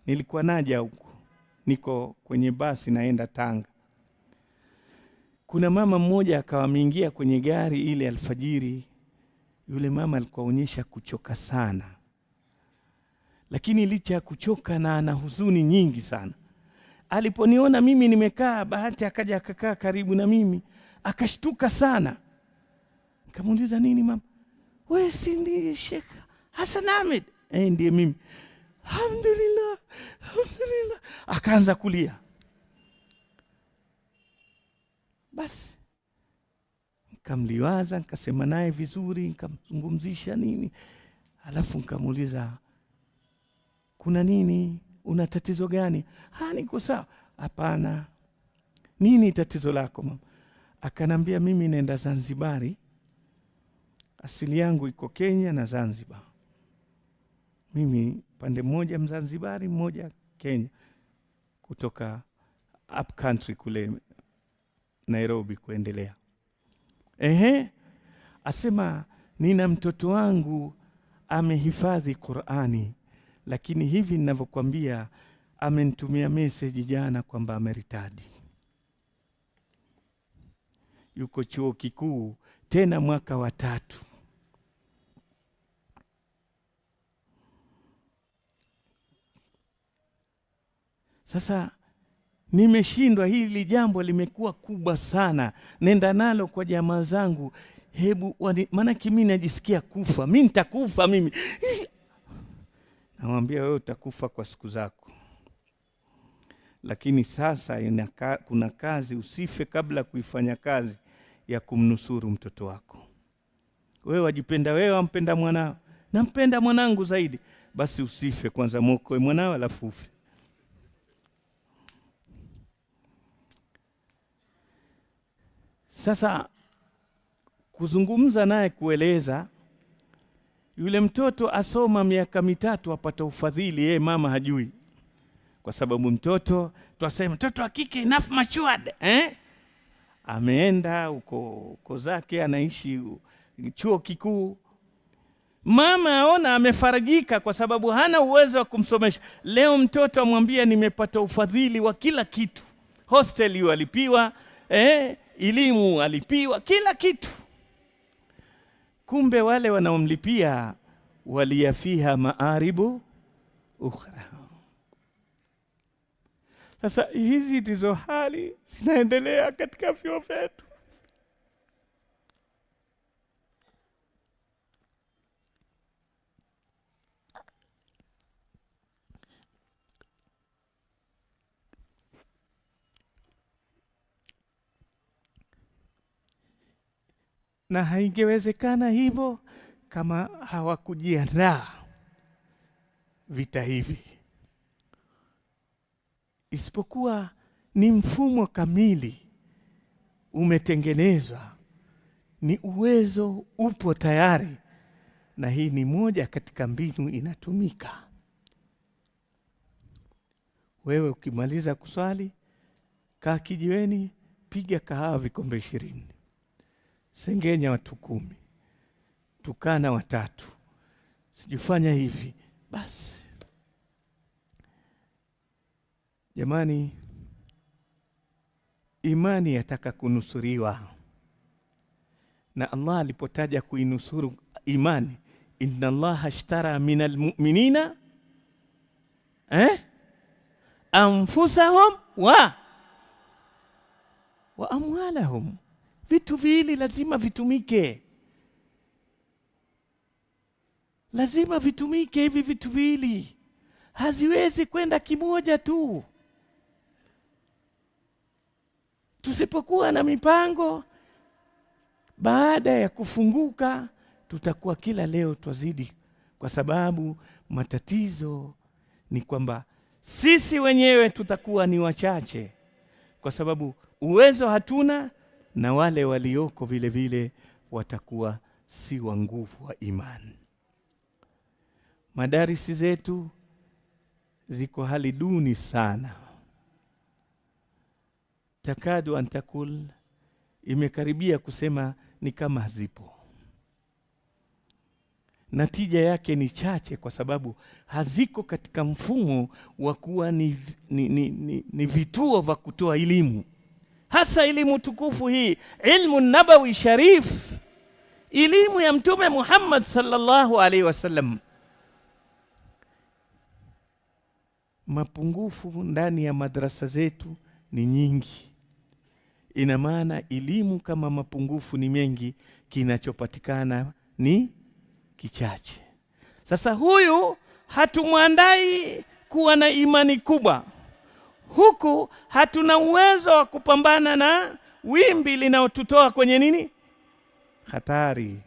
nilikuwa naja huko, niko kwenye basi naenda Tanga. Kuna mama mmoja akawa ameingia kwenye gari ile alfajiri. Yule mama alikuwa onyesha kuchoka sana, lakini licha ya kuchoka na ana huzuni nyingi sana. Aliponiona mimi nimekaa, bahati akaja akakaa karibu na mimi, akashtuka sana. Nikamuuliza, nini mama? Wewe si ndiye Sheikh Hassan Ahmed? Ndiye mimi. Alhamdulillah, alhamdulillah. Akaanza kulia. Basi nikamliwaza, nikasema naye vizuri, nikamzungumzisha nini. Alafu nikamuuliza, kuna nini? Una tatizo gani? Niko sawa. Hapana. Nini tatizo lako mama? Akanambia, mimi naenda Zanzibari. Asili yangu iko Kenya na Zanzibar. Mimi pande mmoja Mzanzibari, mmoja Kenya. Kutoka up country kule Nairobi kuendelea. Asema, nina mtoto wangu amehifadhi Qur'ani, lakini hivi ninavyokuambia amenitumia message jana kwamba ameritadi. Yuko chuo kikuu tena mwaka wa 3. Sasa nimeshindwa, hili jambo limekuwa kubwa sana. Nenda nalo kwa jamaa zangu, hebu maana kimi najisikia kufa. Mimi nitakufa mimi. Namwambia, wewe utakufa kwa siku zako. Lakini sasa kuna kazi, usife kabla kuifanya kazi ya kumnusuru mtoto wako. Wewe wajipenda, wewe wampenda mwanao. Nampenda mwanangu zaidi. Basi usife kwanza, mwokoe mwanao alafu ufe. Sasa kuzungumza naye, kueleza, yule mtoto asoma miaka 3 apata ufadhili, mama hajui. Kwa sababu mtoto twasema mtoto wa kike enough matured, ameenda uko zake, anaishi chuo kikuu. Mama aona amefarajika kwa sababu hana uwezo wa kumsomesha. Leo mtoto amwambia, nimepata ufadhili wa kila kitu. Hostel yu alipiwa, elimu alipiwa, kila kitu. Kumbe wale wanaomlipia waliyafiha maaribu ukhra. Sasa hizi ndizo hali zinaendelea katika vyuo vyetu. Na haingewezekana hivyo kama hawakujiandaa vita hivi. Isipokuwa ni mfumo kamili umetengenezwa, ni uwezo upo tayari, na hii ni moja katika mbinu inatumika. Wewe ukimaliza kuswali, kaa kijiweni, piga kahawa vikombe 20. Sengenya watu 10. Tukana 3. Sijifanya hivi. Basi. Jamani, imani yataka kunusuriwa. Na Allah alipotaja kuinusuru imani, inna Allah ashtara minal mu'minina anfusahum wa amwalahum. Vitu vili lazima vitumike. Lazima vitumike hivi vitu vili. Haziwezi kwenda kimoja tu. Tusipokuwa na mipango, baada ya kufunguka tutakuwa kila leo twazidi, kwa sababu matatizo ni kwamba sisi wenyewe tutakuwa ni wachache, kwa sababu uwezo hatuna, na wale walioko vile vile watakuwa si wa nguvu wa imani. Madarisi zetu ziko hali duni sana. Takadu antakul, imekaribia kusema ni kama hazipo. natija yake ni chache, kwa sababu haziko katika mfumo wa kuwa ni vituo vya kutoa elimu, hasa elimu tukufu hii, ilmu nabawi sharif, elimu ya Mtume Muhammad sallallahu alaihi wasallam. Mapungufu ndani ya madrasa zetu ni nyingi. Ina maana elimu kama mapungufu ni mengi, kinachopatikana ni kichache. Sasa huyu hatumwandai kuwa na imani kubwa, huku hatuna uwezo wa kupambana na wimbi linaotutoa kwenye nini? Hatari.